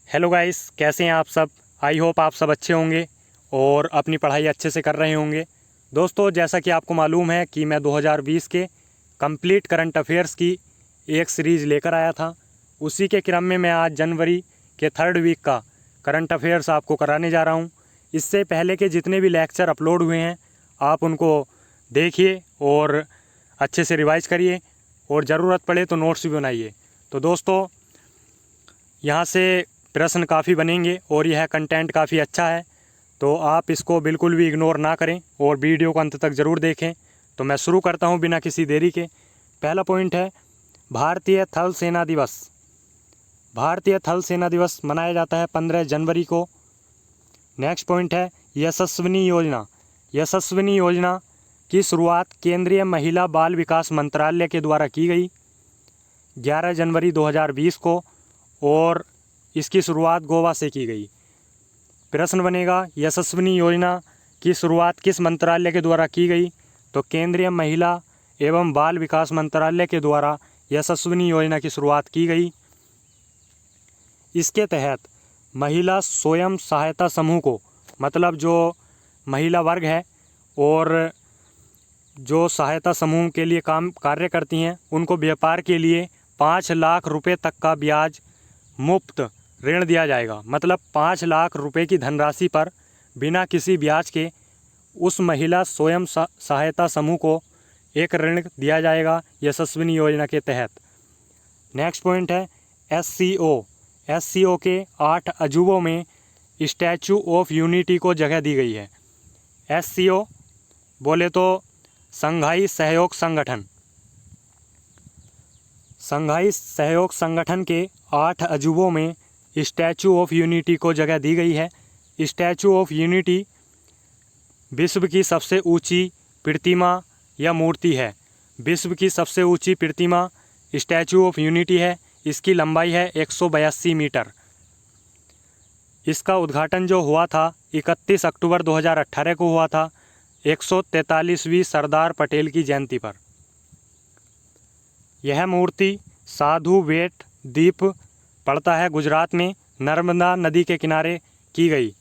Hello guys, कैसे हैं आप सब। आई होप आप सब अच्छे होंगे और अपनी पढ़ाई अच्छे से कर रहे होंगे। दोस्तों, जैसा कि आपको मालूम है कि मैं 2020 के कंप्लीट करंट अफेयर्स की एक सीरीज़ लेकर आया था। उसी के क्रम में मैं आज जनवरी के 3rd वीक का करंट अफेयर्स आपको कराने जा रहा हूं। इससे पहले के जितने भी लेक्चर अपलोड हुए हैं आप उनको देखिए और अच्छे से रिवाइज करिए और ज़रूरत पड़े तो नोट्स भी बनाइए। तो दोस्तों, यहाँ से प्रश्न काफ़ी बनेंगे और यह कंटेंट काफ़ी अच्छा है, तो आप इसको बिल्कुल भी इग्नोर ना करें और वीडियो को अंत तक ज़रूर देखें। तो मैं शुरू करता हूँ बिना किसी देरी के। पहला पॉइंट है भारतीय थल सेना दिवस। भारतीय थल सेना दिवस मनाया जाता है 15 जनवरी को। नेक्स्ट पॉइंट है यशस्विनी योजना। यशस्विनी योजना की शुरुआत केंद्रीय महिला बाल विकास मंत्रालय के द्वारा की गई 11 जनवरी 2020 को और इसकी शुरुआत गोवा से की गई। प्रश्न बनेगा यशस्विनी योजना की शुरुआत किस मंत्रालय के द्वारा की गई, तो केंद्रीय महिला एवं बाल विकास मंत्रालय के द्वारा यशस्विनी योजना की शुरुआत की गई। इसके तहत महिला स्वयं सहायता समूह को, मतलब जो महिला वर्ग है और जो सहायता समूह के लिए कार्य करती हैं, उनको व्यापार के लिए 5 लाख रुपए तक का ब्याज मुफ्त ऋण दिया जाएगा। मतलब 5 लाख रुपए की धनराशि पर बिना किसी ब्याज के उस महिला स्वयं सहायता समूह को एक ऋण दिया जाएगा यशस्विनी योजना के तहत। नेक्स्ट पॉइंट है एससीओ। एससीओ के 8 अजूबों में स्टैचू ऑफ यूनिटी को जगह दी गई है। एससीओ बोले तो शंघाई सहयोग संगठन। शंघाई सहयोग संगठन के 8 अजूबों में स्टैचू ऑफ यूनिटी को जगह दी गई है। स्टैचू ऑफ यूनिटी विश्व की सबसे ऊंची प्रतिमा या मूर्ति है। विश्व की सबसे ऊंची प्रतिमा स्टैचू ऑफ यूनिटी है। इसकी लंबाई है 182 मीटर। इसका उद्घाटन जो हुआ था 31 अक्टूबर 2018 को हुआ था 143वीं सरदार पटेल की जयंती पर। यह मूर्ति साधु बेट द्वीप पड़ता है गुजरात में, नर्मदा नदी के किनारे की गई।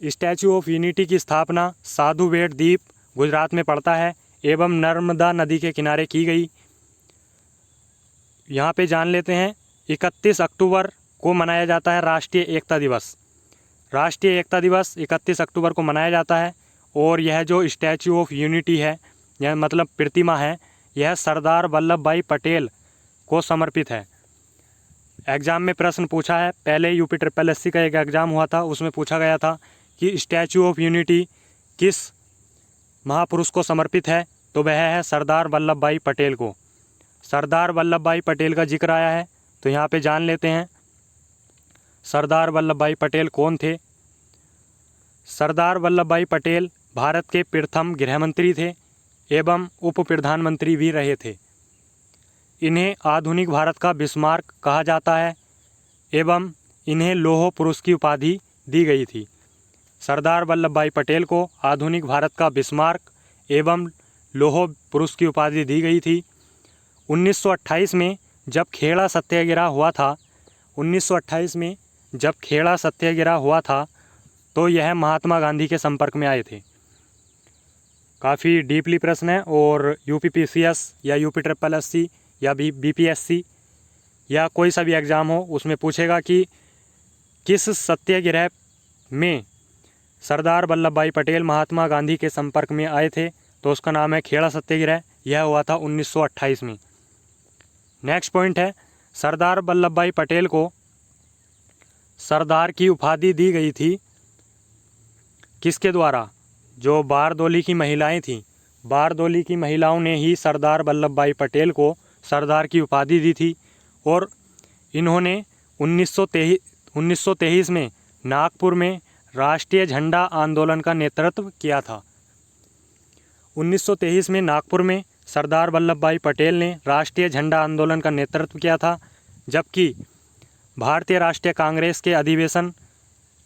स्टैचू ऑफ यूनिटी की स्थापना साधु बेट द्वीप गुजरात में पड़ता है एवं नर्मदा नदी के किनारे की गई। यहाँ पे जान लेते हैं 31 अक्टूबर को मनाया जाता है राष्ट्रीय एकता दिवस। राष्ट्रीय एकता दिवस 31 अक्टूबर को मनाया जाता है और यह जो स्टैचू ऑफ यूनिटी है, यह मतलब प्रतिमा है, यह सरदार वल्लभ भाई पटेल को समर्पित है। एग्ज़ाम में प्रश्न पूछा है, पहले यूपी SSS का एक एग्ज़ाम हुआ था, उसमें पूछा गया था कि स्टैचू ऑफ यूनिटी किस महापुरुष को समर्पित है, तो वह है सरदार वल्लभ भाई पटेल को। सरदार वल्लभ भाई पटेल का जिक्र आया है तो यहाँ पे जान लेते हैं सरदार वल्लभ भाई पटेल कौन थे। सरदार वल्लभ भाई पटेल भारत के प्रथम गृहमंत्री थे एवं उप प्रधानमंत्री भी रहे थे। इन्हें आधुनिक भारत का बिस्मार्क कहा जाता है एवं इन्हें लौह पुरुष की उपाधि दी गई थी। सरदार वल्लभ भाई पटेल को आधुनिक भारत का बिस्मार्क एवं लौह पुरुष की उपाधि दी गई थी। 1928 में जब खेड़ा सत्याग्रह हुआ था 1928 में जब खेड़ा सत्याग्रह हुआ था तो यह महात्मा गांधी के संपर्क में आए थे। काफ़ी डीपली प्रश्न है और UPPCS या यूपी SSS या BPSC या कोई सा भी एग्ज़ाम हो उसमें पूछेगा कि किस सत्याग्रह में सरदार वल्लभ भाई पटेल महात्मा गांधी के संपर्क में आए थे, तो उसका नाम है खेड़ा सत्याग्रह। यह हुआ था 1928 में। नेक्स्ट पॉइंट है सरदार वल्लभ भाई पटेल को सरदार की उपाधि दी गई थी किसके द्वारा, जो बारदोली की महिलाएं थीं। बारदोली की महिलाओं ने ही सरदार वल्लभ भाई पटेल को सरदार की उपाधि दी थी और इन्होंने 1923 में नागपुर में राष्ट्रीय झंडा आंदोलन का नेतृत्व किया था। 1923 में नागपुर में सरदार वल्लभ भाई पटेल ने राष्ट्रीय झंडा आंदोलन का नेतृत्व किया था, जबकि भारतीय राष्ट्रीय कांग्रेस के अधिवेशन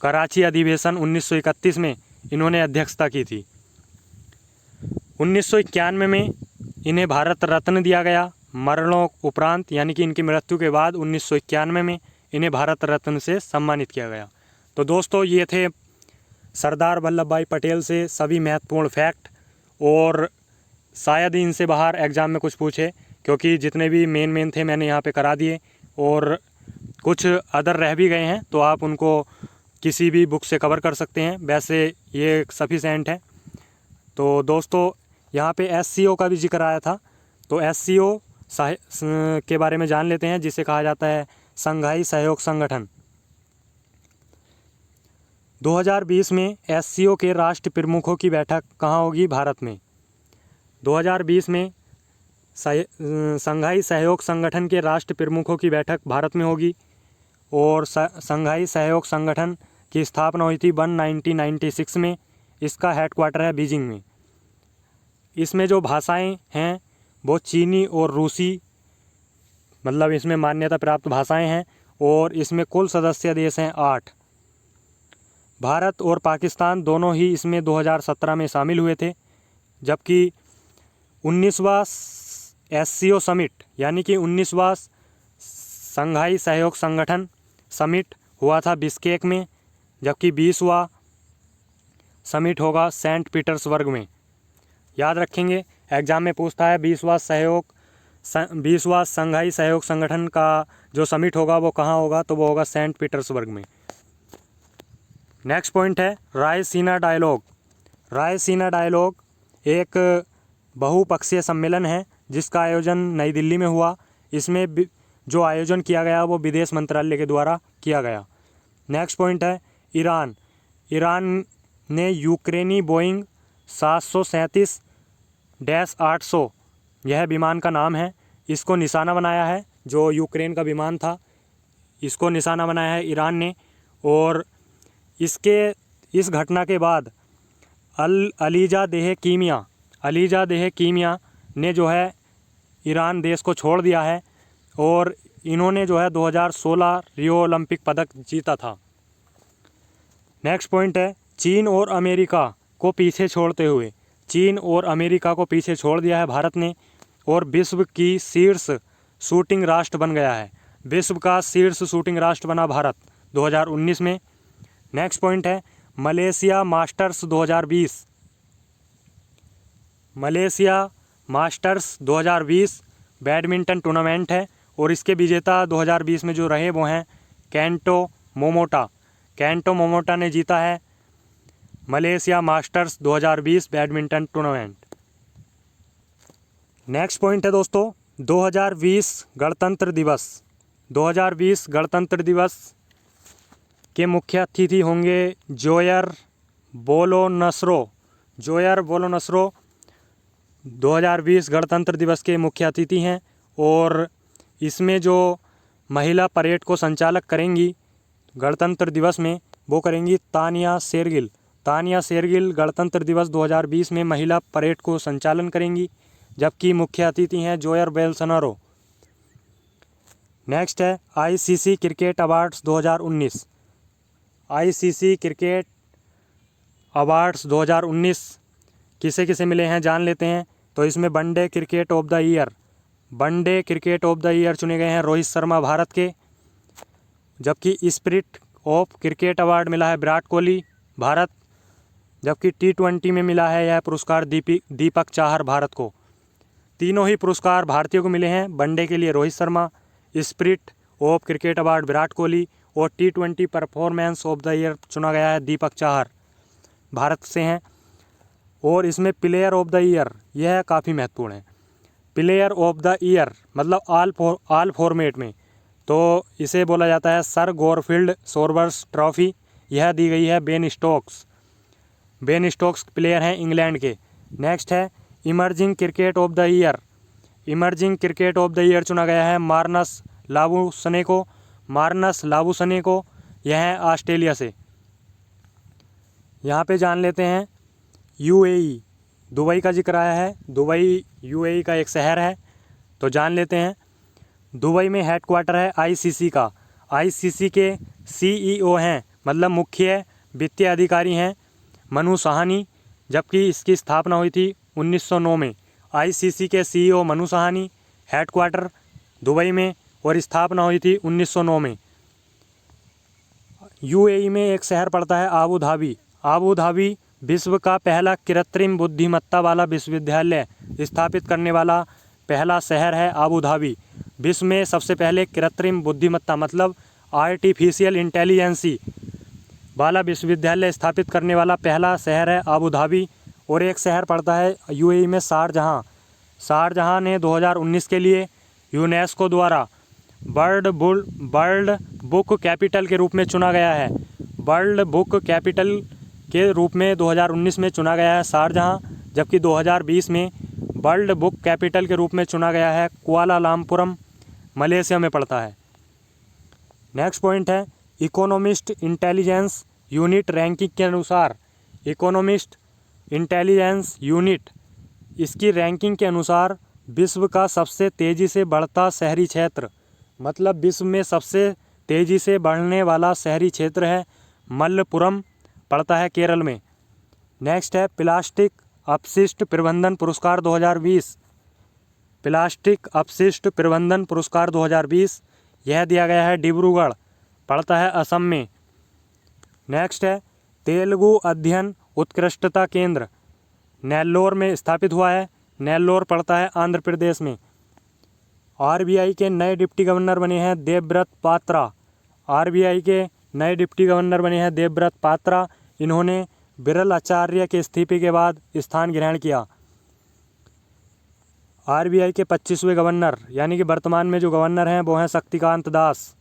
कराची अधिवेशन 1931 में इन्होंने अध्यक्षता की थी। 1991 में इन्हें भारत रत्न दिया गया। मरणों उपरांत यानी कि इनकी मृत्यु के बाद 1991 में इन्हें भारत रत्न से सम्मानित किया गया। तो दोस्तों ये थे सरदार वल्लभ भाई पटेल से सभी महत्वपूर्ण फैक्ट, और शायद ही इनसे बाहर एग्ज़ाम में कुछ पूछे, क्योंकि जितने भी मेन थे मैंने यहाँ पे करा दिए, और कुछ अदर रह भी गए हैं तो आप उनको किसी भी बुक से कवर कर सकते हैं, वैसे ये सफिशेंट है। तो दोस्तों यहाँ पे SCO का भी जिक्र आया था, तो SCO के बारे में जान लेते हैं, जिसे कहा जाता है शंघाई सहयोग संगठन। 2020 में SCO के राष्ट्र प्रमुखों की बैठक कहाँ होगी? भारत में। 2020 में शंघाई सहयोग संगठन के राष्ट्र प्रमुखों की बैठक भारत में होगी, और शंघाई सहयोग संगठन की स्थापना हुई थी 1996 में। इसका हेडक्वार्टर है बीजिंग में। इसमें जो भाषाएं हैं वो चीनी और रूसी, मतलब इसमें मान्यता प्राप्त भाषाएं हैं, और इसमें कुल सदस्य देश हैं 8। भारत और पाकिस्तान दोनों ही इसमें 2017 में शामिल हुए थे, जबकि 19वां SCO समिट यानी कि 19वां शंघाई सहयोग संगठन समिट हुआ था बिश्केक में, जबकि 20वां समिट होगा सेंट पीटर्सबर्ग में। याद रखेंगे, एग्ज़ाम में पूछता है 20वां शंघाई सहयोग संगठन का जो समिट होगा वो कहाँ होगा, तो वो होगा सेंट पीटर्सबर्ग में। नेक्स्ट पॉइंट है रायसीना डायलॉग। रायसीना डायलॉग एक बहुपक्षीय सम्मेलन है जिसका आयोजन नई दिल्ली में हुआ। इसमें जो आयोजन किया गया वो विदेश मंत्रालय के द्वारा किया गया। नेक्स्ट पॉइंट है ईरान। ईरान ने यूक्रेनी बोइंग 737-800, यह विमान का नाम है, इसको निशाना बनाया है। जो यूक्रेन का विमान था इसको निशाना बनाया है ईरान ने, और इस घटना के बाद अलीजा देह कीमिया ने जो है ईरान देश को छोड़ दिया है, और इन्होंने जो है 2016 रियो ओलंपिक पदक जीता था। नेक्स्ट पॉइंट है चीन और अमेरिका को पीछे छोड़ते हुए। चीन और अमेरिका को पीछे छोड़ दिया है भारत ने, और विश्व की शीर्ष शूटिंग राष्ट्र बन गया है। विश्व का शीर्ष शूटिंग राष्ट्र बना भारत 2019 में। नेक्स्ट पॉइंट है Malaysia masters 2020। Malaysia masters 2020 badminton tournament है, और इसके विजेता 2020 में जो रहे वो हैं केंटो मोमोटा ने जीता है Malaysia masters 2020 badminton tournament. Next point है दोस्तों 2020 गणतंत्र दिवस। 2020 गणतंत्र दिवस के मुख्य अतिथि होंगे जोयर बोलोनसरो। 2020 गणतंत्र दिवस के मुख्य अतिथि हैं, और इसमें जो महिला परेड को संचालक करेंगी गणतंत्र दिवस में वो करेंगी तानिया शेरगिल गणतंत्र दिवस 2020 में महिला परेड को संचालन करेंगी, जबकि मुख्य अतिथि हैं जोयर बोल्सोनारो। नेक्स्ट है ICC cricket awards 2019। ICC cricket awards 2019 किसे किसे मिले हैं जान लेते हैं। तो इसमें one day cricket of the year चुने गए हैं रोहित शर्मा भारत के, जबकि स्पिरिट ऑफ क्रिकेट अवार्ड मिला है विराट कोहली भारत, जबकि T20 में मिला है यह पुरस्कार दीपक चाहर भारत को। तीनों ही पुरस्कार भारतीयों को मिले हैं। वनडे के लिए Rohit Sharma, spirit of cricket award Virat Kohli, और T20 performance of the year चुना गया है दीपक चाहर भारत से हैं। और इसमें प्लेयर ऑफ द ईयर यह काफ़ी महत्वपूर्ण है। प्लेयर ऑफ द ईयर मतलब ऑल फॉर्मेट में, तो इसे बोला जाता है सर गॉरफील्ड सोबर्स ट्रॉफी। यह दी गई है बेन स्टोक्स प्लेयर हैं इंग्लैंड के। नेक्स्ट है emerging cricket of the year चुना गया है मार्नस लाबुसने को, यह है ऑस्ट्रेलिया से। यहाँ पे जान लेते हैं UAE, दुबई का जिक्र आया है। दुबई UAE का एक शहर है, तो जान लेते हैं दुबई में हेडक्वार्टर है ICC का। ICC के CEO हैं, मतलब मुख्य वित्तीय अधिकारी हैं मनु साहनी, जबकि इसकी स्थापना हुई थी 1909 में। ICC के CEO Manu Sahni, headquarter Dubai में, और स्थापना हुई थी 1909 में। यूएई में एक शहर पड़ता है आबू धाबी। आबू धाबी विश्व का पहला कृत्रिम बुद्धिमत्ता वाला विश्वविद्यालय स्थापित करने वाला पहला शहर है आबू धाबी। विश्व में सबसे पहले कृत्रिम बुद्धिमत्ता मतलब आर्टिफिशियल इंटेलिजेंसी वाला विश्वविद्यालय स्थापित करने वाला पहला शहर है आबू धाबी। और एक शहर पड़ता है यूएई में शारजहाँ। शारजहाँ ने 2019 के लिए यूनेस्को द्वारा वर्ल्ड बुक कैपिटल के रूप में चुना गया है। वर्ल्ड बुक कैपिटल के रूप में 2019 में चुना गया है शारजहाँ, जबकि 2020 में वर्ल्ड बुक कैपिटल के रूप में चुना गया है कुआलालंपुरम, मलेशिया में पड़ता है। नेक्स्ट पॉइंट है इकोनॉमिस्ट इंटेलिजेंस यूनिट रैंकिंग के अनुसार, इकोनॉमिस्ट इंटेलिजेंस यूनिट इसकी रैंकिंग के अनुसार विश्व का सबसे तेज़ी से बढ़ता शहरी क्षेत्र मतलब विश्व में सबसे तेज़ी से बढ़ने वाला शहरी क्षेत्र है मलप्पुरम, पड़ता है केरल में। नेक्स्ट है प्लास्टिक अपशिष्ट प्रबंधन पुरस्कार 2020। प्लास्टिक अपशिष्ट प्रबंधन पुरस्कार 2020 यह दिया गया है डिब्रूगढ़, पड़ता है असम में। नेक्स्ट है तेलुगु अध्ययन उत्कृष्टता केंद्र नेल्लोर में स्थापित हुआ है। नेल्लोर पड़ता है आंध्र प्रदेश में। आरबीआई के नए डिप्टी गवर्नर बने हैं देवव्रत पात्रा। आरबीआई के नए डिप्टी गवर्नर बने हैं देवव्रत पात्रा। इन्होंने विरल आचार्य के इस्तीफे के बाद स्थान ग्रहण किया। आरबीआई के 25वें गवर्नर यानी कि वर्तमान में जो गवर्नर हैं वो हैं शक्तिकांत दास।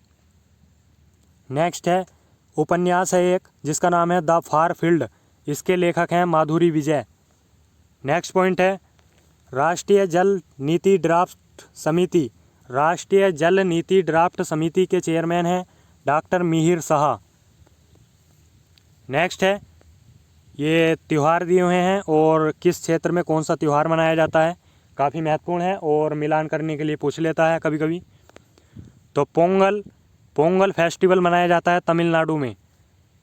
नेक्स्ट है उपन्यास है एक जिसका नाम है द फार फील्ड, इसके लेखक हैं माधुरी विजय। नेक्स्ट पॉइंट है राष्ट्रीय जल नीति ड्राफ्ट समिति। राष्ट्रीय जल नीति ड्राफ्ट समिति के चेयरमैन हैं डॉक्टर मिहिर शाह। नेक्स्ट है ये त्यौहार दिए हुए हैं और किस क्षेत्र में कौन सा त्यौहार मनाया जाता है, काफ़ी महत्वपूर्ण है और मिलान करने के लिए पूछ लेता है कभी कभी। तो पोंगल फेस्टिवल मनाया जाता है तमिलनाडु में,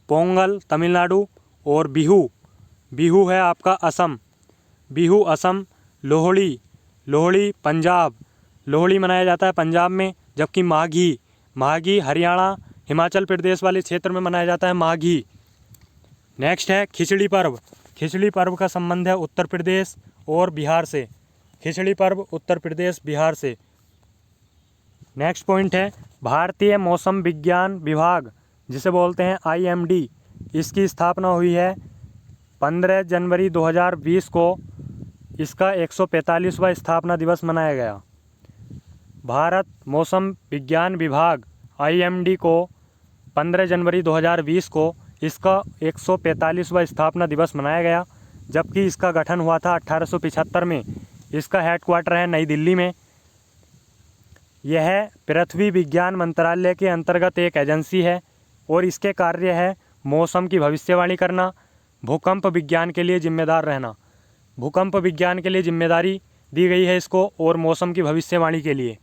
पोंगल तमिलनाडु। और बिहू है आपका असम, बिहू असम। लोहड़ी पंजाब, लोहड़ी मनाया जाता है पंजाब में। जबकि माघी हरियाणा हिमाचल प्रदेश वाले क्षेत्र में मनाया जाता है माघी। नेक्स्ट है खिचड़ी पर्व। खिचड़ी पर्व का संबंध है उत्तर प्रदेश और बिहार से। खिचड़ी पर्व उत्तर प्रदेश बिहार से। नेक्स्ट पॉइंट है भारतीय मौसम विज्ञान विभाग जिसे बोलते हैं IMD, इसकी स्थापना हुई है 15 जनवरी 2020 को। इसका 145वां स्थापना दिवस मनाया गया। भारत मौसम विज्ञान विभाग IMD को 15 जनवरी 2020 को इसका 145वां स्थापना दिवस मनाया गया, जबकि इसका गठन हुआ था 1875 में। इसका हेडक्वार्टर है नई दिल्ली में। यह पृथ्वी विज्ञान मंत्रालय के अंतर्गत एक एजेंसी है और इसके कार्य है मौसम की भविष्यवाणी करना, भूकंप विज्ञान के लिए जिम्मेदार रहना। भूकंप विज्ञान के लिए जिम्मेदारी दी गई है इसको और मौसम की भविष्यवाणी के लिए।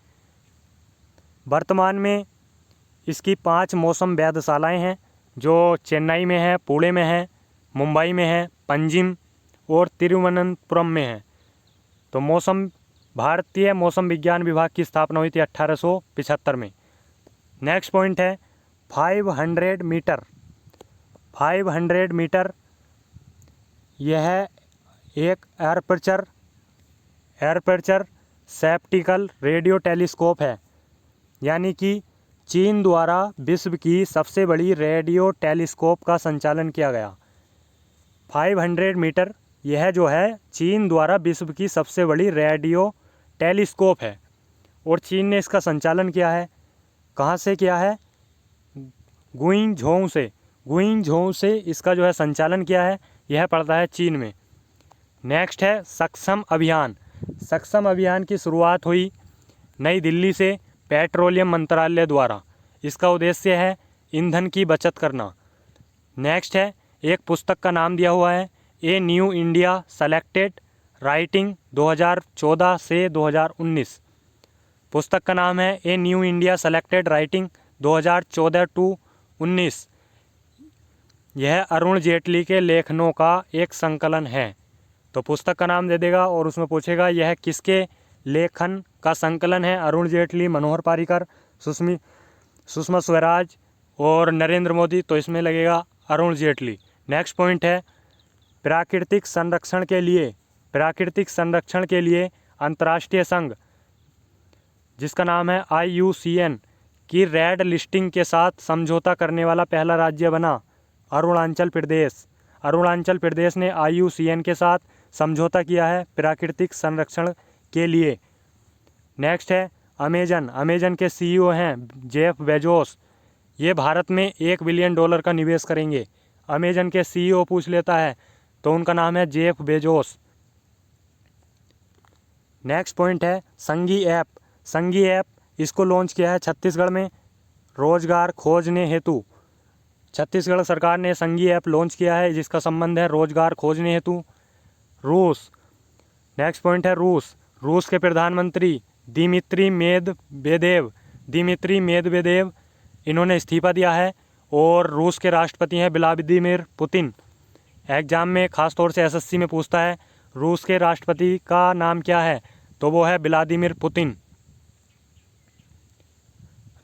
वर्तमान में इसकी 5 मौसम वेधशालाएँ हैं जो चेन्नई में है, पुणे में है, मुंबई में है, पंजिम और तिरुवनंतपुरम में है। तो भारतीय मौसम विज्ञान विभाग की स्थापना हुई थी 1875 में। नेक्स्ट पॉइंट है 500 मीटर। 500 मीटर यह एक एयरपर्चर सेप्टिकल रेडियो टेलीस्कोप है, यानी कि चीन द्वारा विश्व की सबसे बड़ी रेडियो टेलीस्कोप का संचालन किया गया। 500 मीटर यह जो है चीन द्वारा विश्व की सबसे बड़ी रेडियो टेलीस्कोप है और चीन ने इसका संचालन किया है। कहाँ से किया है? गुइंगझोउ से इसका जो है संचालन किया है। यह पड़ता है चीन में। नेक्स्ट है सक्षम अभियान। सक्षम अभियान की शुरुआत हुई नई दिल्ली से पेट्रोलियम मंत्रालय द्वारा। इसका उद्देश्य है ईंधन की बचत करना। नेक्स्ट है एक पुस्तक का नाम दिया हुआ है a new India selected writing 2014 से 2019। पुस्तक का नाम है a new India selected writing 2014 to 19। यह अरुण जेटली के लेखनों का एक संकलन है। तो पुस्तक का नाम दे देगा और उसमें पूछेगा यह किसके लेखन का संकलन है। अरुण जेटली, मनोहर पारिकर, सुषमा स्वराज और नरेंद्र मोदी, तो इसमें लगेगा अरुण जेटली। नेक्स्ट पॉइंट है प्राकृतिक संरक्षण के लिए अंतर्राष्ट्रीय संघ जिसका नाम है IUCN की रेड लिस्टिंग के साथ समझौता करने वाला पहला राज्य बना अरुणाचल प्रदेश। अरुणाचल प्रदेश ने IUCN के साथ समझौता किया है प्राकृतिक संरक्षण के लिए। नेक्स्ट है अमेजन के CEO हैं जेफ बेजोस। ये भारत में $1 बिलियन का निवेश करेंगे। अमेजन के CEO पूछ लेता है तो उनका नाम है जेफ बेजोस। नेक्स्ट पॉइंट है संगी ऐप इसको लॉन्च किया है छत्तीसगढ़ में रोजगार खोजने हेतु। छत्तीसगढ़ सरकार ने संगी ऐप लॉन्च किया है जिसका संबंध है रोजगार खोजने हेतु। रूस। नेक्स्ट पॉइंट है रूस के प्रधानमंत्री दिमित्री मेदवेदेव इन्होंने इस्तीफा दिया है और रूस के राष्ट्रपति हैं व्लादिमीर पुतिन। एग्जाम में खास तौर से SSC में पूछता है रूस के राष्ट्रपति का नाम क्या है, तो वो है व्लादिमीर पुतिन।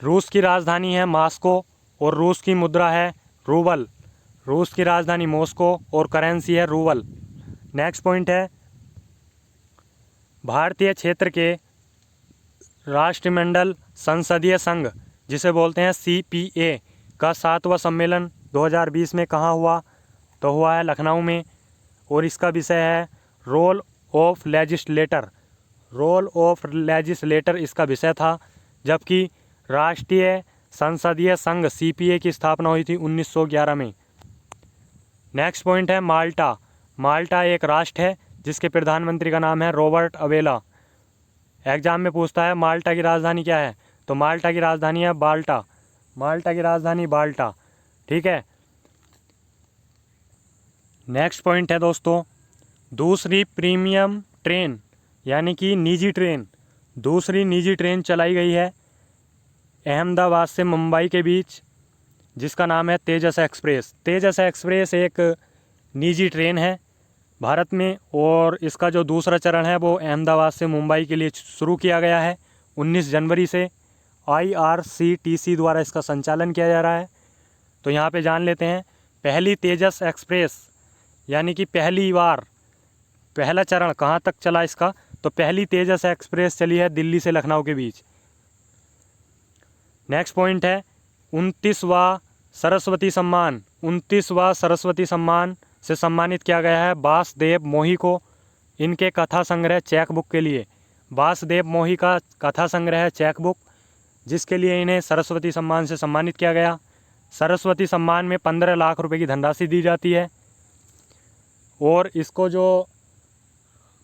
रूस की राजधानी है मॉस्को और रूस की मुद्रा है रूबल। रूस की राजधानी मॉस्को और करेंसी है रूबल। नेक्स्ट पॉइंट है भारतीय क्षेत्र के राष्ट्रमंडल संसदीय संघ जिसे बोलते हैं CPA का 7वां सम्मेलन 2020 में कहाँ हुआ, तो हुआ है लखनऊ में और इसका विषय है रोल ऑफ लेजिस्लेटर इसका विषय था। जबकि राष्ट्रीय संसदीय संघ CPA की स्थापना हुई थी 1911 में। नेक्स्ट पॉइंट है माल्टा एक राष्ट्र है जिसके प्रधानमंत्री का नाम है रॉबर्ट अवेला। एग्जाम में पूछता है माल्टा की राजधानी क्या है, तो माल्टा की राजधानी है बाल्टा। ठीक है। नेक्स्ट पॉइंट है दोस्तों दूसरी प्रीमियम ट्रेन यानी कि दूसरी निजी ट्रेन चलाई गई है अहमदाबाद से मुंबई के बीच जिसका नाम है तेजस एक्सप्रेस एक निजी ट्रेन है भारत में और इसका जो दूसरा चरण है वो अहमदाबाद से मुंबई के लिए शुरू किया गया है 19 जनवरी से। IRCTC द्वारा इसका संचालन किया जा रहा है। तो यहाँ पे जान लेते हैं पहली तेजस एक्सप्रेस यानी कि पहली बार पहला चरण कहाँ तक चला इसका, तो पहली तेजस एक्सप्रेस चली है दिल्ली से लखनऊ के बीच। नेक्स्ट पॉइंट है 29वां सरस्वती सम्मान से सम्मानित किया गया है वासुदेव मोही को इनके कथा संग्रह चेकबुक के लिए। वासुदेव मोही का कथा संग्रह है चेकबुक जिसके लिए इन्हें सरस्वती सम्मान से सम्मानित किया गया। सरस्वती सम्मान में 15 लाख रुपए की धनराशि दी जाती है और इसको जो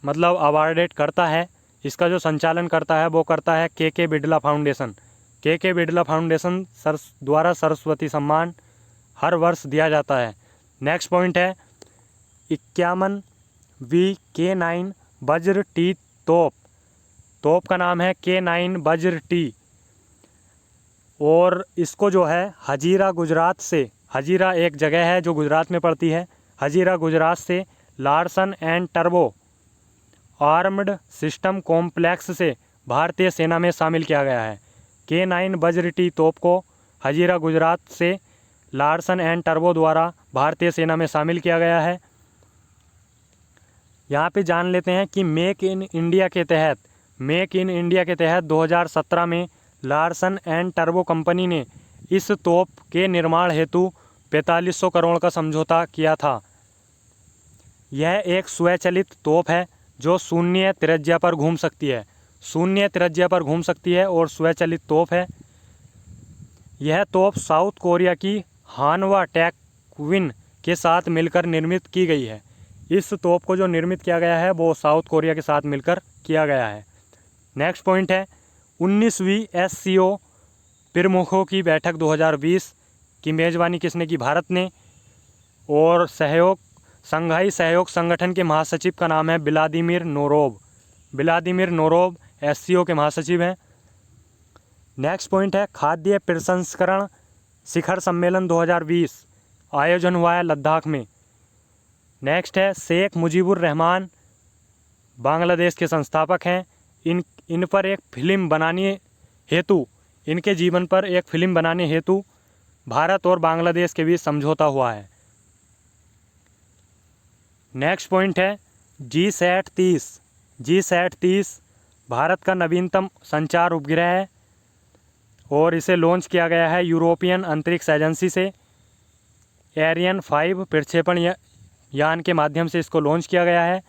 मतलब अवार्डेड करता है, इसका जो संचालन करता है वो करता है के बिड़ला फाउंडेशन। के बिड़ला फाउंडेशन द्वारा सरस्वती सम्मान हर वर्ष दिया जाता है। नेक्स्ट पॉइंट है 51 K9 वज्र टी तोप का नाम है K9 वज्र टी और इसको जो है हजीरा गुजरात से, हजीरा एक जगह है जो गुजरात में पड़ती है, हजीरा गुजरात से Larsen and turbo armed system complex से भारतीय सेना में शामिल किया गया है। K9 वज्र टी तोप को हजीरा गुजरात से लार्सन एंड टर्बो द्वारा भारतीय सेना में शामिल किया गया है। यहाँ पे जान लेते हैं कि मेक इन इंडिया के तहत 2017 में लार्सन एंड टर्बो कंपनी ने इस तोप के निर्माण हेतु 4500 करोड़ का समझौता किया था। यह एक स्वचालित तोप है जो शून्य त्रिज्या पर घूम सकती है और स्वचालित तोप है। यह तोप साउथ कोरिया की हानवा टेकविन के साथ मिलकर निर्मित की गई है। इस तोप को जो निर्मित किया गया है वो साउथ कोरिया के साथ मिलकर किया गया है। नेक्स्ट पॉइंट है 19वीं SCO प्रमुखों की बैठक 2020 की मेज़बानी किसने की, भारत ने। और संघाई सहयोग संगठन के महासचिव का नाम है व्लादिमीर नोरोव SCO के महासचिव हैं। नेक्स्ट पॉइंट है खाद्य प्रसंस्करण शिखर सम्मेलन 2020 आयोजन हुआ है लद्दाख में। नेक्स्ट है शेख मुजीबुर रहमान बांग्लादेश के संस्थापक हैं। इन पर एक फिल्म बनाने हेतु, इनके जीवन पर एक फिल्म बनाने हेतु भारत और बांग्लादेश के बीच समझौता हुआ है। नेक्स्ट पॉइंट है GSAT-30। GSAT-30 भारत का नवीनतम संचार उपग्रह है और इसे लॉन्च किया गया है यूरोपियन अंतरिक्ष एजेंसी से। एरियन 5 प्रक्षेपण यान के माध्यम से इसको लॉन्च किया गया है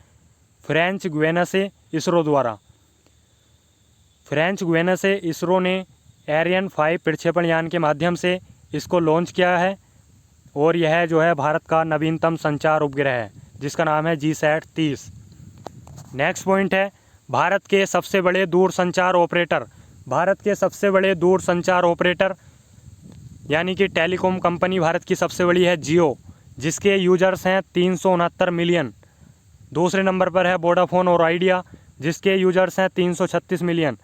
फ्रेंच गुयाना से इसरो द्वारा। फ्रेंच गुयाना से इसरो ने एरियन 5 प्रक्षेपण यान के माध्यम से इसको लॉन्च किया है और यह जो है भारत का नवीनतम संचार उपग्रह है जिसका नाम है GSAT-30। नेक्स्ट पॉइंट है भारत के सबसे बड़े दूरसंचार ऑपरेटर। भारत के सबसे बड़े दूरसंचार ऑपरेटर यानी कि टेलीकॉम कंपनी भारत की सबसे बड़ी है जियो, जिसके यूजर्स हैं 369 मिलियन। दूसरे नंबर पर है वोडाफोन और आइडिया, जिसके यूजर्स हैं 336 मिलियन।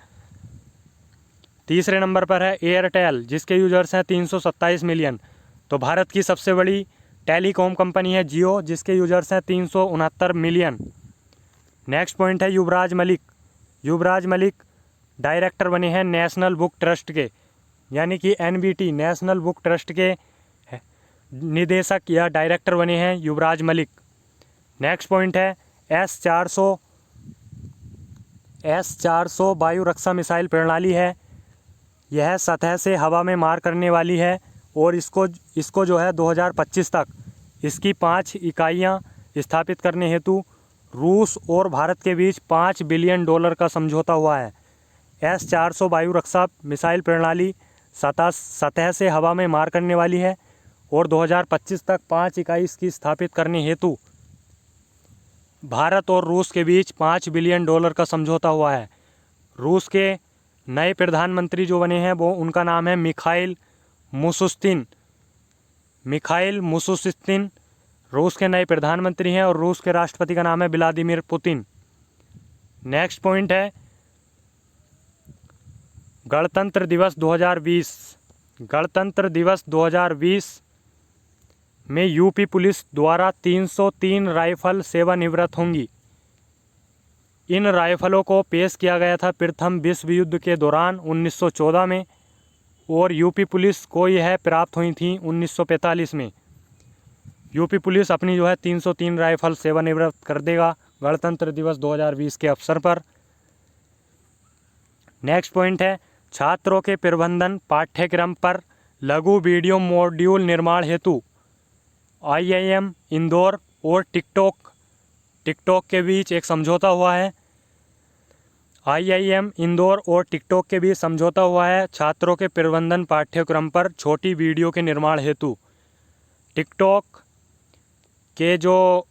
तीसरे नंबर पर है एयरटेल, जिसके यूजर्स हैं 327 मिलियन। तो भारत की सबसे बड़ी टेलीकॉम कंपनी है जियो, जिसके यूजर्स हैं 369 मिलियन। नेक्स्ट पॉइंट है युवराज मलिक। युवराज मलिक डायरेक्टर बने हैं नेशनल बुक ट्रस्ट के, यानी कि NBT नेशनल बुक ट्रस्ट के निदेशक या डायरेक्टर बने हैं युवराज मलिक। नेक्स्ट पॉइंट है S-400 वायु रक्षा मिसाइल प्रणाली है। यह सतह से हवा में मार करने वाली है और इसको जो है 2025 तक इसकी 5 इकाइयाँ स्थापित करने हेतु रूस और भारत के बीच $5 बिलियन का समझौता हुआ है। S-400 वायु रक्षा मिसाइल प्रणाली सतह से हवा में मार करने वाली है और 2025 तक 5 इकाई इसकी स्थापित करने हेतु भारत और रूस के बीच $5 बिलियन का समझौता हुआ है। रूस के नए प्रधानमंत्री जो बने हैं वो उनका नाम है मिखाइल मुशुस्तिन। मिखाइल मुशुस्तिन रूस के नए प्रधानमंत्री हैं और रूस के राष्ट्रपति का नाम है व्लादिमीर पुतिन। नेक्स्ट पॉइंट है गणतंत्र दिवस 2020। गणतंत्र दिवस 2020 में यूपी पुलिस द्वारा 303 राइफल सेवानिवृत्त होंगी। इन राइफलों को पेश किया गया था प्रथम विश्व युद्ध के दौरान 1914 में और यूपी पुलिस को यह प्राप्त हुई थी 1945 में। यूपी पुलिस अपनी जो है 303 राइफल सेवानिवृत्त कर देगा गणतंत्र दिवस 2020 के अवसर पर। नेक्स्ट पॉइंट है छात्रों के प्रबंधन पाठ्यक्रम पर लघु वीडियो मॉड्यूल निर्माण हेतु IIM इंदौर और टिकटॉक के बीच एक समझौता हुआ है। IIM इंदौर और टिकटॉक के बीच समझौता हुआ है छात्रों के प्रबंधन पाठ्यक्रम पर छोटी वीडियो के निर्माण हेतु। टिकटॉक के जो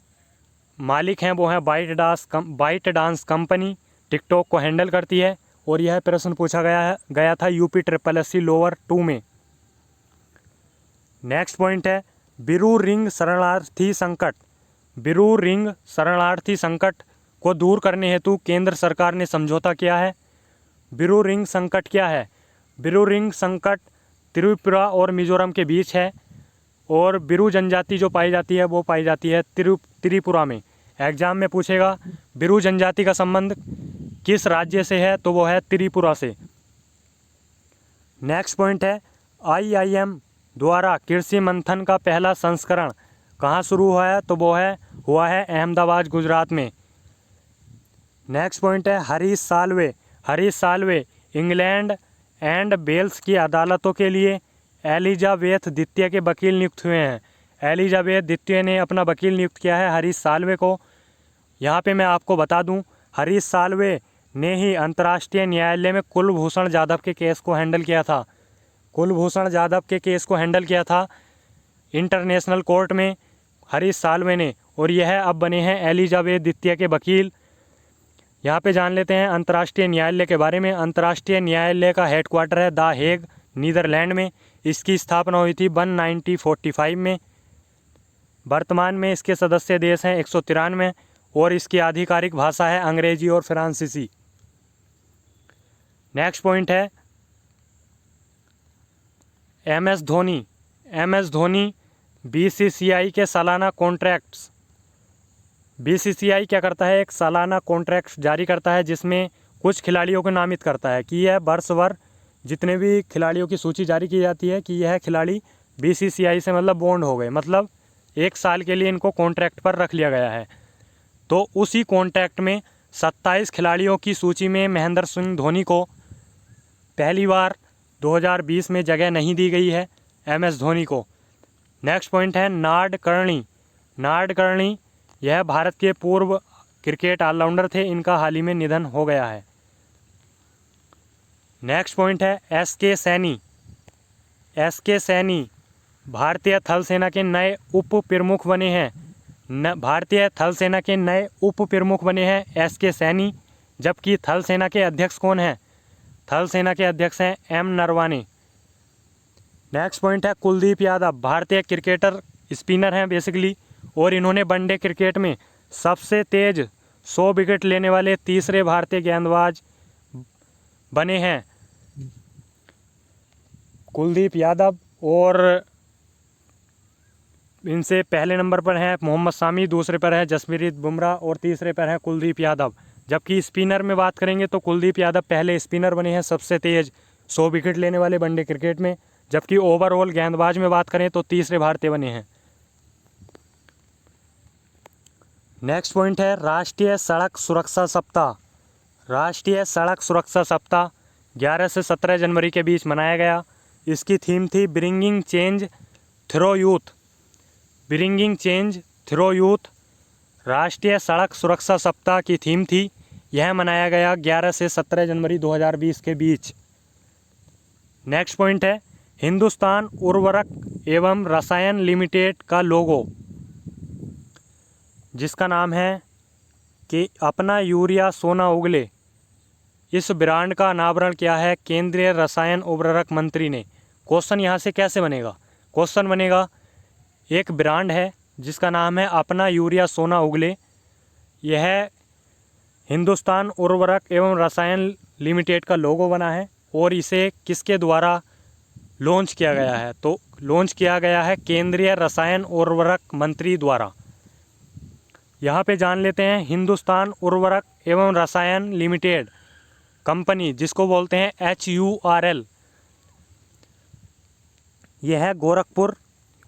मालिक हैं वो हैं बाइट डांस कंपनी टिकटॉक को हैंडल करती है और यह प्रश्न पूछा गया था UPSSC लोअर 2 में। नेक्स्ट पॉइंट है बिरू रिंग शरणार्थी संकट। बिरू रिंग शरणार्थी संकट को दूर करने हेतु केंद्र सरकार ने समझौता किया है। बिरू रिंग संकट क्या है? बिरू रिंग संकट त्रिपुरा और मिजोरम के बीच है और बिरू जनजाति जो पाई जाती है वो पाई जाती है त्रिपुरा में। एग्जाम में पूछेगा बिरू जनजाति का संबंध किस राज्य से है, तो वो है त्रिपुरा से। नेक्स्ट पॉइंट है IIM द्वारा कृषि मंथन का पहला संस्करण कहाँ शुरू हुआ है, तो वो हुआ है अहमदाबाद गुजरात में। नेक्स्ट पॉइंट है Harish Salve. Harish Salve England and Wales की अदालतों के लिए एलिजाबेथ द्वितीय के वकील नियुक्त हुए हैं। एलिजाबेथ द्वितीय ने अपना वकील नियुक्त किया है हरीश साल्वे को। यहाँ पे मैं आपको बता दूँ हरीश साल्वे ने ही अंतर्राष्ट्रीय न्यायालय में कुलभूषण जाधव के केस को हैंडल किया था। कुलभूषण जाधव के केस को हैंडल किया था इंटरनेशनल कोर्ट में हरीश साल्वे ने और यह अब बने हैं एलिजाबेथ द्वितीय के वकील। यहाँ पे जान लेते हैं अंतर्राष्ट्रीय न्यायालय के बारे में। अंतर्राष्ट्रीय न्यायालय का हेडक्वार्टर है द हेग नीदरलैंड में। इसकी स्थापना हुई थी 1945 में। वर्तमान में इसके सदस्य देश हैं 193 और इसकी आधिकारिक भाषा है अंग्रेजी और फ्रांसीसी। नेक्स्ट पॉइंट है MS Dhoni. MS Dhoni BCCI के सालाना कॉन्ट्रैक्ट्स। BCCI क्या करता है, एक सालाना कॉन्ट्रैक्ट जारी करता है जिसमें कुछ खिलाड़ियों को नामित करता है कि यह वर्षभर जितने भी खिलाड़ियों की सूची जारी की जाती है कि यह खिलाड़ी BCCI से मतलब बॉन्ड हो गए, मतलब 1 साल के लिए इनको कॉन्ट्रैक्ट पर रख लिया गया है। तो उसी कॉन्ट्रैक्ट में 27 खिलाड़ियों की सूची में महेंद्र सिंह धोनी को पहली बार 2020 में जगह नहीं दी गई है, MS धोनी को। नेक्स्ट पॉइंट है नाड कर्णी। नाड कर्णी यह भारत के पूर्व क्रिकेट ऑलराउंडर थे, इनका हाल ही में निधन हो गया है। नेक्स्ट पॉइंट है SK सैनी। SK सैनी भारतीय थल सेना के नए उप प्रमुख बने हैं। भारतीय थल सेना के नए उप प्रमुख बने हैं SK सैनी, जबकि थल सेना के अध्यक्ष कौन हैं? थल सेना के अध्यक्ष हैं M नरवाने। नेक्स्ट पॉइंट है कुलदीप यादव। भारतीय क्रिकेटर, स्पिनर हैं बेसिकली, और इन्होंने वनडे क्रिकेट में सबसे तेज 100 विकेट लेने वाले तीसरे भारतीय गेंदबाज बने हैं कुलदीप यादव। और इनसे पहले नंबर पर हैं मोहम्मद शामी, दूसरे पर है जसप्रीत बुमराह और तीसरे पर है कुलदीप यादव। जबकि स्पिनर में बात करेंगे तो कुलदीप यादव पहले स्पिनर बने हैं सबसे तेज 100 विकेट लेने वाले वनडे क्रिकेट में, जबकि ओवरऑल गेंदबाज में बात करें तो तीसरे भारतीय बने हैं। नेक्स्ट पॉइंट है राष्ट्रीय सड़क सुरक्षा सप्ताह। राष्ट्रीय सड़क सुरक्षा सप्ताह 11 से 17 जनवरी के बीच मनाया गया। इसकी थीम थी bringing change through youth. Bringing change through youth राष्ट्रीय सड़क सुरक्षा सप्ताह की थीम थी। यह मनाया गया 11 से 17 जनवरी 2020 के बीच। नेक्स्ट पॉइंट है हिंदुस्तान उर्वरक एवं रसायन लिमिटेड का लोगो, जिसका नाम है कि अपना यूरिया सोना उगले। इस ब्रांड का अनावरण किया है केंद्रीय रसायन उर्वरक मंत्री ने। क्वेश्चन यहाँ से कैसे बनेगा? क्वेश्चन बनेगा एक ब्रांड है जिसका नाम है अपना यूरिया सोना उगले, यह हिंदुस्तान उर्वरक एवं रसायन लिमिटेड का लोगो बना है और इसे किसके द्वारा लॉन्च किया गया है? तो लॉन्च किया गया है केंद्रीय रसायन उर्वरक मंत्री द्वारा। यहाँ पे जान लेते हैं हिंदुस्तान उर्वरक एवं रसायन लिमिटेड कंपनी, जिसको बोलते हैं HURL, यह है गोरखपुर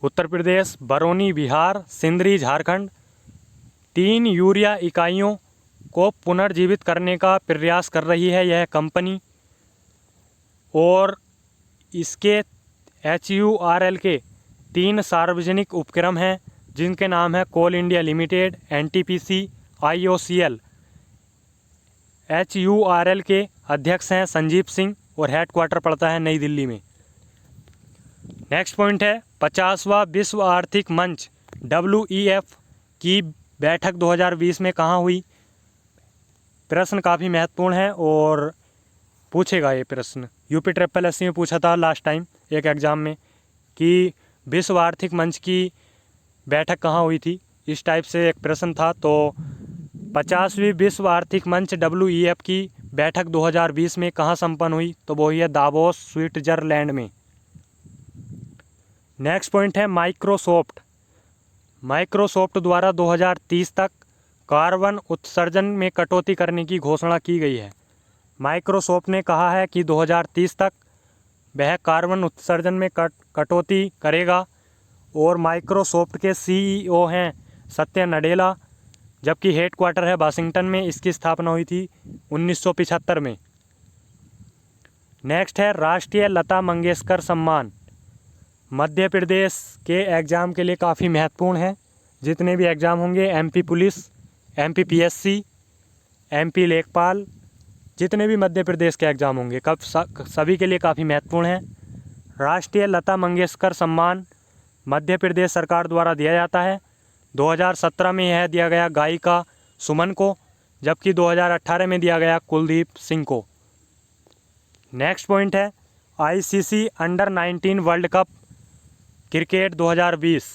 उत्तर प्रदेश, बरौनी बिहार, सिंदरी झारखंड 3 यूरिया इकाइयों को पुनर्जीवित करने का प्रयास कर रही है यह कंपनी। और इसके HURL के 3 सार्वजनिक उपक्रम हैं जिनके नाम है Coal India Limited, NTPC, IOCL। HURL के अध्यक्ष हैं संजीव सिंह और हेडक्वार्टर पड़ता है नई दिल्ली में। नेक्स्ट पॉइंट है 50वां विश्व आर्थिक मंच WEF की बैठक 2020 में कहाँ हुई? प्रश्न काफ़ी महत्वपूर्ण है और पूछेगा ये प्रश्न। UPSSC में पूछा था लास्ट टाइम एक एग्ज़ाम में कि विश्व आर्थिक मंच की बैठक कहाँ हुई थी, इस टाइप से एक प्रश्न था। तो 50वीं विश्व आर्थिक मंच WEF की बैठक 2020 में कहाँ संपन्न हुई? तो वो है दावोस स्विट्जरलैंड में। नेक्स्ट पॉइंट है माइक्रोसॉफ्ट। माइक्रोसॉफ्ट द्वारा 2030 तक कार्बन उत्सर्जन में कटौती करने की घोषणा की गई है। माइक्रोसॉफ्ट ने कहा है कि 2030 तक वह कार्बन उत्सर्जन में कटौती करेगा। और माइक्रोसॉफ्ट के CEO हैं सत्या नडेला, जबकि हेडक्वार्टर है वाशिंगटन में। इसकी स्थापना हुई थी 1975 में। नेक्स्ट है राष्ट्रीय लता मंगेशकर सम्मान। मध्य प्रदेश के एग्ज़ाम के लिए काफ़ी महत्वपूर्ण है। जितने भी एग्ज़ाम होंगे MP police, MP PSC, MP लेखपाल, जितने भी मध्य प्रदेश के एग्ज़ाम होंगे सभी के लिए काफ़ी महत्वपूर्ण है। राष्ट्रीय लता मंगेशकर सम्मान मध्य प्रदेश सरकार द्वारा दिया जाता है। 2017 में यह दिया गया गायिका सुमन को, जबकि 2018 में दिया गया कुलदीप सिंह को। नेक्स्ट पॉइंट है ICC under-19 world cup cricket 2020।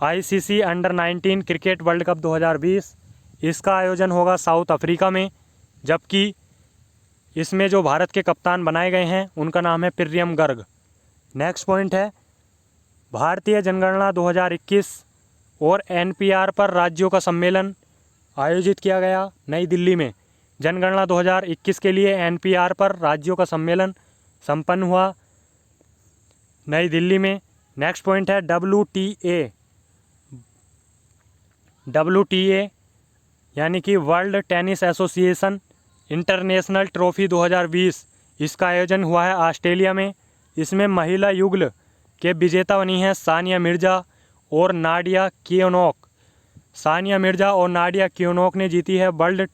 ICC under-19 cricket world cup 2020 इसका आयोजन होगा साउथ अफ्रीका में, जबकि इसमें जो भारत के कप्तान बनाए गए हैं उनका नाम है प्रियम गर्ग। नेक्स्ट पॉइंट है भारतीय जनगणना 2021 और NPR पर राज्यों का सम्मेलन आयोजित किया गया नई दिल्ली में। जनगणना 2021 के लिए NPR पर राज्यों का सम्मेलन संपन्न हुआ नई दिल्ली में। नेक्स्ट पॉइंट है WTA यानी कि world tennis association international trophy 2020। इसका आयोजन हुआ है ऑस्ट्रेलिया में। इसमें महिला युगल के विजेता बनी हैं सानिया मिर्ज़ा और नाडिया कियोनोक। सानिया मिर्ज़ा और नाडिया कियोनोक ने जीती है world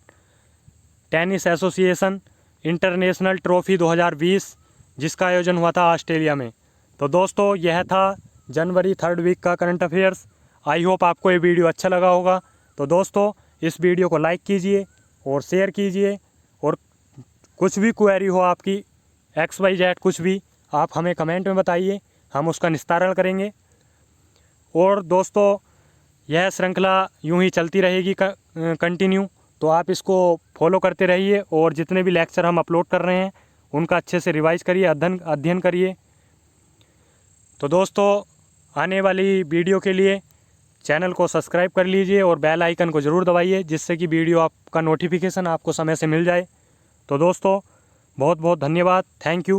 tennis association international trophy 2020, जिसका आयोजन हुआ था ऑस्ट्रेलिया में। तो दोस्तों यह था जनवरी 3rd वीक का करंट अफेयर्स। आई होप आपको ये वीडियो अच्छा लगा होगा। तो दोस्तों इस वीडियो को लाइक कीजिए और शेयर कीजिए, और कुछ भी क्वेरी हो आपकी XYZ कुछ भी, आप हमें कमेंट में बताइए, हम उसका निस्तारण करेंगे। और दोस्तों यह श्रृंखला यूं ही चलती रहेगी कंटिन्यू, तो आप इसको फॉलो करते रहिए और जितने भी लेक्चर हम अपलोड कर रहे हैं उनका अच्छे से रिवाइज करिए, अध्ययन करिए। तो दोस्तों आने वाली वीडियो के लिए चैनल को सब्सक्राइब कर लीजिए और बेल आइकन को ज़रूर दबाइए, जिससे कि वीडियो आपका नोटिफिकेशन आपको समय से मिल जाए। तो दोस्तों बहुत बहुत धन्यवाद। Thank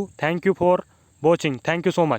you for watching. Thank you so much.